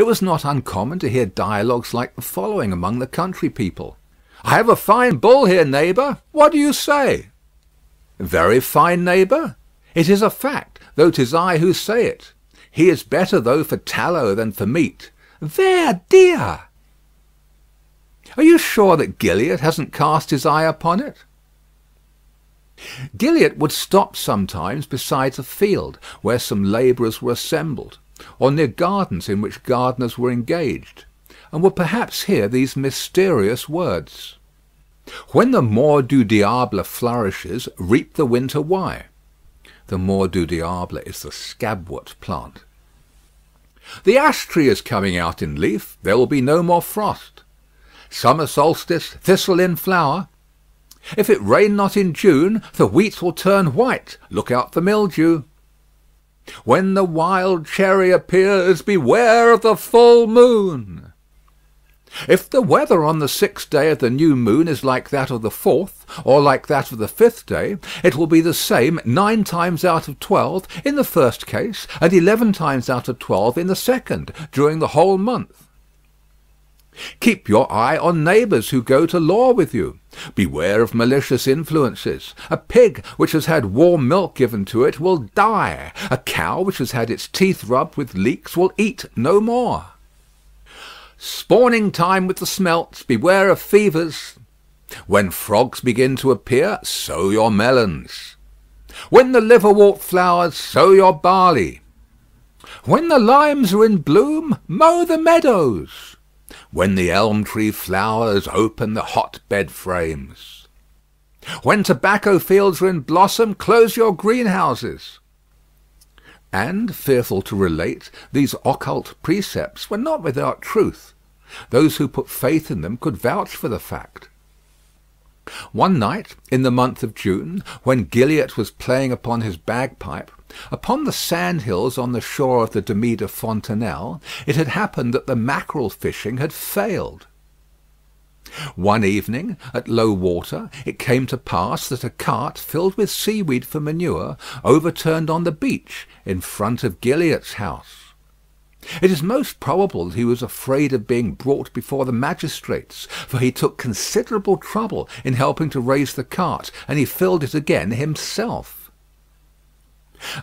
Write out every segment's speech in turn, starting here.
It was not uncommon to hear dialogues like the following among the country people. "I have a fine bull here, neighbour. What do you say?" "Very fine, neighbour. It is a fact, though 'tis I who say it. He is better, though, for tallow than for meat." "Ver dear." "Are you sure that Gilliatt hasn't cast his eye upon it?" Gilliatt would stop sometimes beside a field where some labourers were assembled, or near gardens in which gardeners were engaged, and would perhaps hear these mysterious words: "When the mort du diable flourishes, reap the winter why." The mort du diable is the scabwort plant. "The ash tree is coming out in leaf. There will be no more frost." "Summer solstice, thistle in flower." "If it rain not in June, the wheat will turn white. Look out for mildew." "When the wild cherry appears, beware of the full moon." "If the weather on the 6th day of the new moon is like that of the 4th, or like that of the 5th day, it will be the same 9 times out of 12 in the first case, and 11 times out of 12 in the second, during the whole month." "Keep your eye on neighbours who go to law with you. Beware of malicious influences. A pig which has had warm milk given to it will die. A cow which has had its teeth rubbed with leeks will eat no more." "Spawning time with the smelts. Beware of fevers." "When frogs begin to appear, sow your melons." "When the liverwort flowers, sow your barley." "When the limes are in bloom, mow the meadows." "When the elm tree flowers, open the hotbed frames." "When tobacco fields are in blossom, close your greenhouses." And, fearful to relate, these occult precepts were not without truth. Those who put faith in them could vouch for the fact. One night, in the month of June, when Gilliatt was playing upon his bagpipe, upon the sandhills on the shore of the Demi de Fontenelle, it had happened that the mackerel fishing had failed. One evening, at low water, it came to pass that a cart filled with seaweed for manure overturned on the beach in front of Gilliatt's house. It is most probable that he was afraid of being brought before the magistrates, for he took considerable trouble in helping to raise the cart, and he filled it again himself.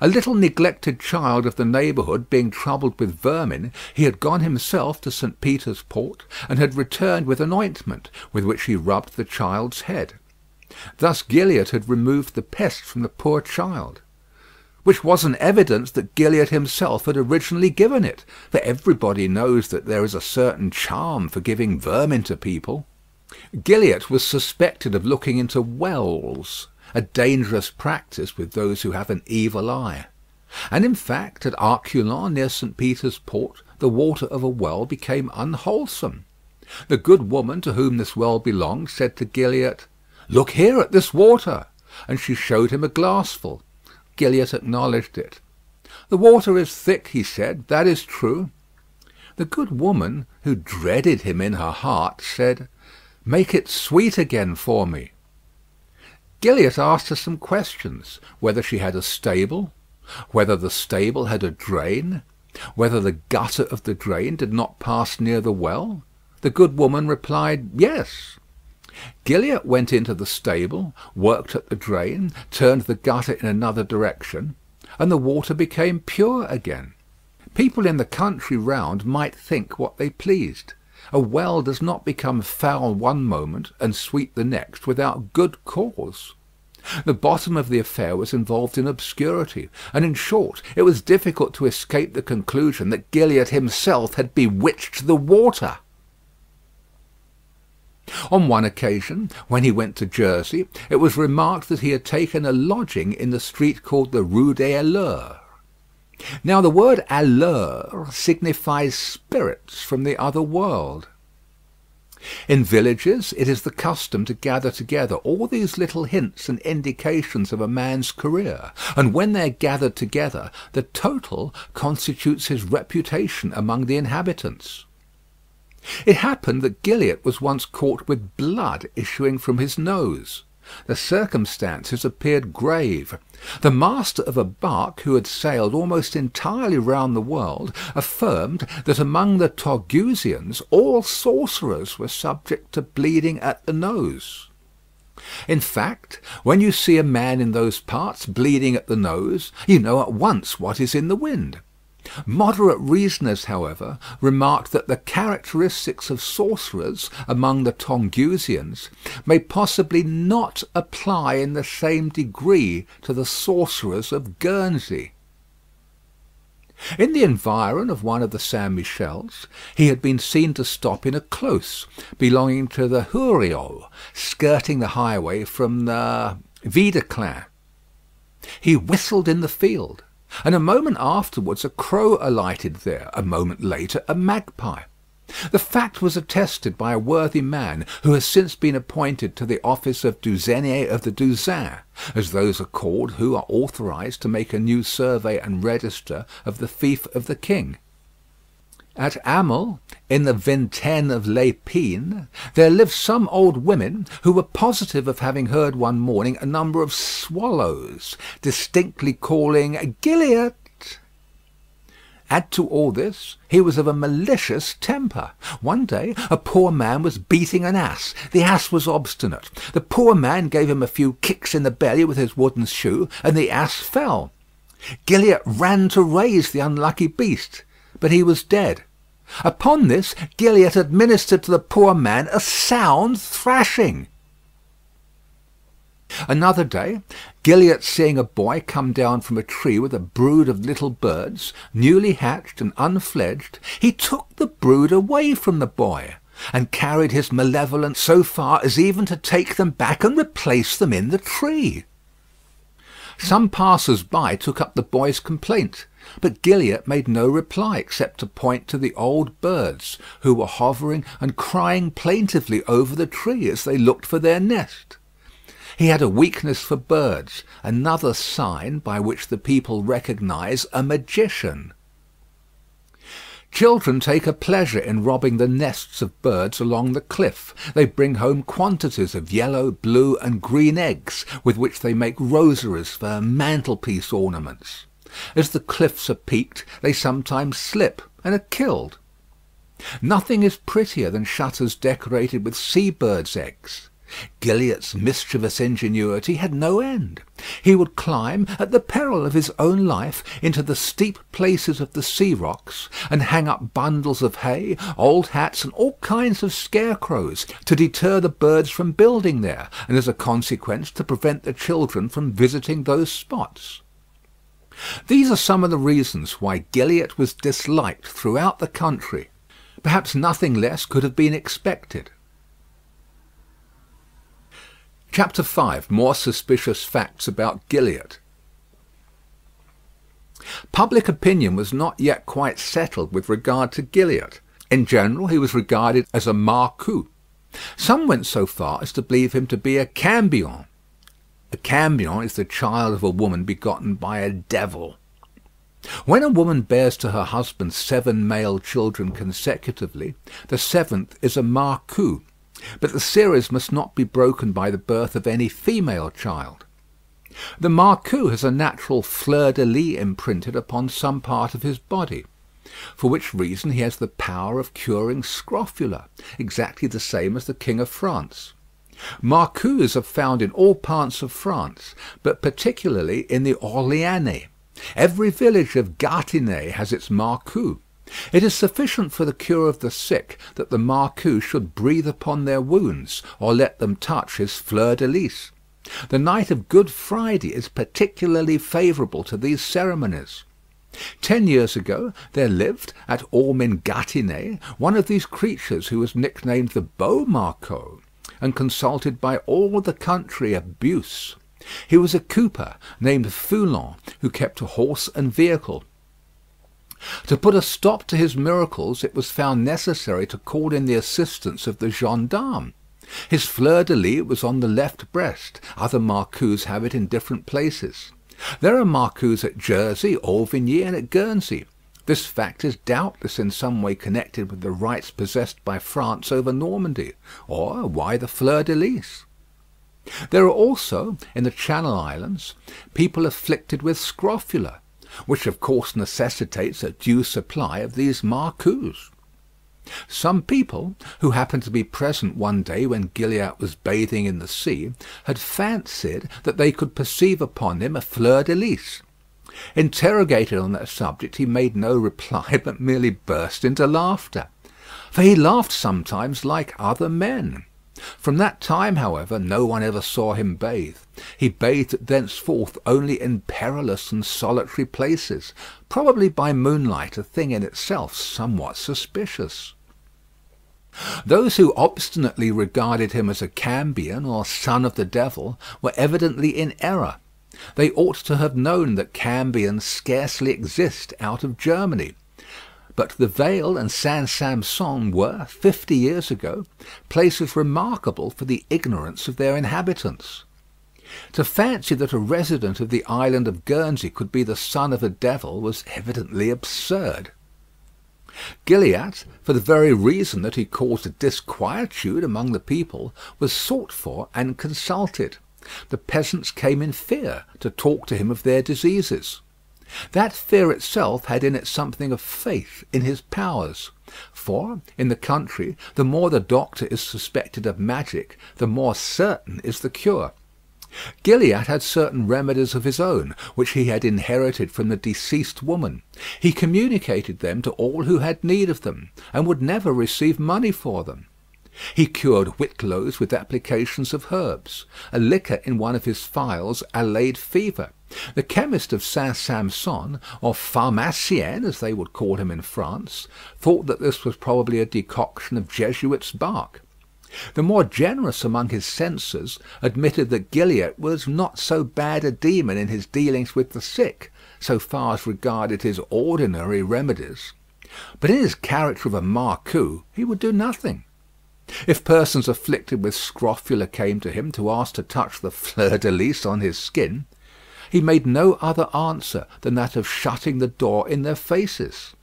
A little neglected child of the neighbourhood being troubled with vermin, he had gone himself to St. Peter's Port, and had returned with an ointment, with which he rubbed the child's head. Thus Gilliatt had removed the pest from the poor child, which was an evidence that Gilliatt himself had originally given it, for everybody knows that there is a certain charm for giving vermin to people. Gilliatt was suspected of looking into wells, a dangerous practice with those who have an evil eye. And in fact, at Arcueilon, near St. Peter's Port, the water of a well became unwholesome. The good woman to whom this well belonged said to Gilliatt, "Look here at this water," and she showed him a glassful. Gilliatt acknowledged it. "The water is thick," he said, "that is true." The good woman, who dreaded him in her heart, said, "Make it sweet again for me." Gilliatt asked her some questions, whether she had a stable, whether the stable had a drain, whether the gutter of the drain did not pass near the well. The good woman replied, "Yes." Gilliatt went into the stable, worked at the drain, turned the gutter in another direction, and the water became pure again. People in the country round might think what they pleased. A well does not become foul one moment and sweet the next without good cause. The bottom of the affair was involved in obscurity, and in short, it was difficult to escape the conclusion that Gilliatt himself had bewitched the water. On one occasion, when he went to Jersey, it was remarked that he had taken a lodging in the street called the Rue des Alleurs. Now the word allure signifies spirits from the other world. In villages it is the custom to gather together all these little hints and indications of a man's career, and when they are gathered together, the total constitutes his reputation among the inhabitants. It happened that Gilliatt was once caught with blood issuing from his nose. The circumstances appeared grave. The master of a bark who had sailed almost entirely round the world affirmed that among the Torgusians all sorcerers were subject to bleeding at the nose. In fact, when you see a man in those parts bleeding at the nose, you know at once what is in the wind. Moderate reasoners, however, remarked that the characteristics of sorcerers among the Tongusians may possibly not apply in the same degree to the sorcerers of Guernsey. In the environ of one of the Saint Michels, he had been seen to stop in a close belonging to the Huriaux, skirting the highway from the Videclin. He whistled in the field, and a moment afterwards a crow alighted there, a moment later a magpie. The fact was attested by a worthy man who has since been appointed to the office of Douzenier of the Douzaine, as those are called who are authorized to make a new survey and register of the fief of the king. At Hamel, in the Vingtaine of l'Épine, there lived some old women who were positive of having heard one morning a number of swallows distinctly calling "Gilliatt." Add to all this, he was of a malicious temper. One day a poor man was beating an ass. The ass was obstinate. The poor man gave him a few kicks in the belly with his wooden shoe, and the ass fell. Gilliatt ran to raise the unlucky beast, but he was dead. Upon this, Gilliatt administered to the poor man a sound thrashing. Another day, Gilliatt, seeing a boy come down from a tree with a brood of little birds, newly hatched and unfledged, he took the brood away from the boy, and carried his malevolence so far as even to take them back and replace them in the tree. Some passers-by took up the boy's complaint, but Gilliatt made no reply except to point to the old birds, who were hovering and crying plaintively over the tree as they looked for their nest. He had a weakness for birds, another sign by which the people recognise a magician. Children take a pleasure in robbing the nests of birds along the cliff. They bring home quantities of yellow, blue, and green eggs, with which they make rosaries for mantelpiece ornaments. As the cliffs are peaked, they sometimes slip and are killed. Nothing is prettier than shutters decorated with sea-birds' eggs. Gilliatt's mischievous ingenuity had no end. He would climb, at the peril of his own life, into the steep places of the sea rocks, and hang up bundles of hay, old hats, and all kinds of scarecrows, to deter the birds from building there, and as a consequence to prevent the children from visiting those spots. These are some of the reasons why Gilliatt was disliked throughout the country. Perhaps nothing less could have been expected. Chapter 5. More suspicious facts about Gilliatt. Public opinion was not yet quite settled with regard to Gilliatt. In general, he was regarded as a marcou. Some went so far as to believe him to be a cambion. A cambion is the child of a woman begotten by a devil. When a woman bears to her husband 7 male children consecutively, the 7th is a marcou. But the series must not be broken by the birth of any female child. The marcou has a natural fleur-de-lis imprinted upon some part of his body, for which reason he has the power of curing scrofula, exactly the same as the King of France. Marcous are found in all parts of France, but particularly in the Orléanais. Every village of Gâtinais has its marcou. It is sufficient for the cure of the sick that the marcou should breathe upon their wounds, or let them touch his fleur-de-lis. The night of Good Friday is particularly favourable to these ceremonies. 10 years ago there lived at Orme in Gâtinais one of these creatures who was nicknamed the Beau Marcou, and consulted by all the country abuse. He was a cooper named Foulon, who kept a horse and vehicle. To put a stop to his miracles, it was found necessary to call in the assistance of the gendarme. His fleur-de-lis was on the left breast. Other marcous have it in different places. There are marcous at Jersey, Auvigny, and at Guernsey. This fact is doubtless in some way connected with the rights possessed by France over Normandy. Or why the fleur-de-lis? There are also, in the Channel Islands, people afflicted with scrofula, which of course necessitates a due supply of these marcous. Some people, who happened to be present one day when Gilliatt was bathing in the sea, had fancied that they could perceive upon him a fleur-de-lis. Interrogated on that subject, he made no reply, but merely burst into laughter, for he laughed sometimes like other men. From that time, however, no one ever saw him bathe. He bathed thenceforth only in perilous and solitary places, probably by moonlight, a thing in itself somewhat suspicious. Those who obstinately regarded him as a Cambion or son of the devil were evidently in error. They ought to have known that Cambions scarcely exist out of Germany. But the Vale and Saint-Sampson were, 50 years ago, places remarkable for the ignorance of their inhabitants. To fancy that a resident of the island of Guernsey could be the son of a devil was evidently absurd. Gilliatt, for the very reason that he caused a disquietude among the people, was sought for and consulted. The peasants came in fear to talk to him of their diseases. That fear itself had in it something of faith in his powers; for, in the country, the more the doctor is suspected of magic, the more certain is the cure. Gilliatt had certain remedies of his own, which he had inherited from the deceased woman. He communicated them to all who had need of them, and would never receive money for them. He cured whitlows with applications of herbs. A liquor in one of his phials allayed fever. The chemist of Saint-Sampson, or pharmacien as they would call him in France, thought that this was probably a decoction of Jesuit's bark. The more generous among his censors admitted that Gilliatt was not so bad a demon in his dealings with the sick, so far as regarded his ordinary remedies. But in his character of a marcou he would do nothing. If persons afflicted with scrofula came to him to ask to touch the fleur-de-lis on his skin, he made no other answer than that of shutting the door in their faces.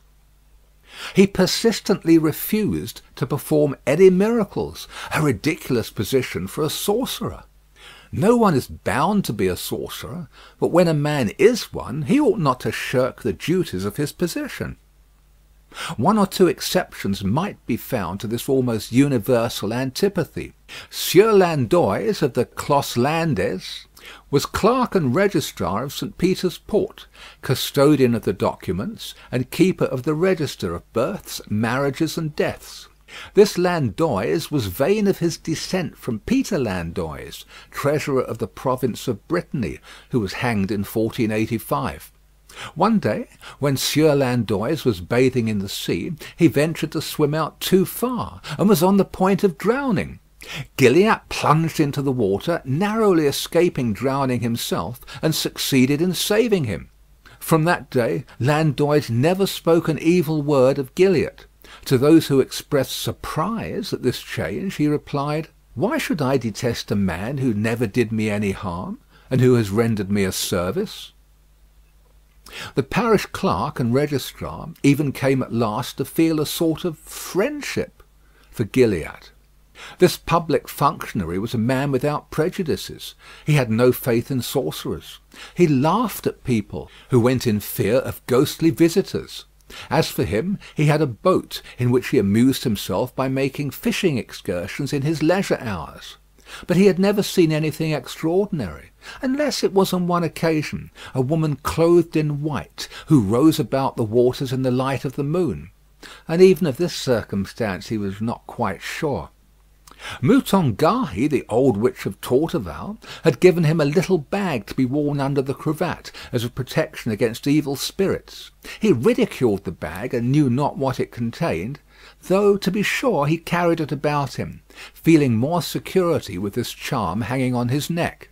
He persistently refused to perform any miracles, a ridiculous position for a sorcerer. No one is bound to be a sorcerer, but when a man is one, he ought not to shirk the duties of his position. One or two exceptions might be found to this almost universal antipathy. Sieur Landoys of the Clos Landes was clerk and registrar of St. Peter's Port, custodian of the documents, and keeper of the register of births, marriages, and deaths. This Landoys was vain of his descent from Peter Landoys, treasurer of the province of Brittany, who was hanged in 1485. One day, when Sieur Landoys was bathing in the sea, he ventured to swim out too far, and was on the point of drowning. Gilliatt plunged into the water, narrowly escaping drowning himself, and succeeded in saving him. From that day, Landoys never spoke an evil word of Gilliatt. To those who expressed surprise at this change, he replied, "Why should I detest a man who never did me any harm, and who has rendered me a service?" The parish clerk and registrar even came at last to feel a sort of friendship for Gilliatt. This public functionary was a man without prejudices. He had no faith in sorcerers. He laughed at people who went in fear of ghostly visitors. As for him, he had a boat in which he amused himself by making fishing excursions in his leisure hours. But he had never seen anything extraordinary, unless it was on one occasion a woman clothed in white, who rose about the waters in the light of the moon, and even of this circumstance he was not quite sure. Mouton Gahy, the old witch of Torteval, had given him a little bag to be worn under the cravat as a protection against evil spirits. He ridiculed the bag and knew not what it contained, though to be sure he carried it about him, feeling more security with this charm hanging on his neck.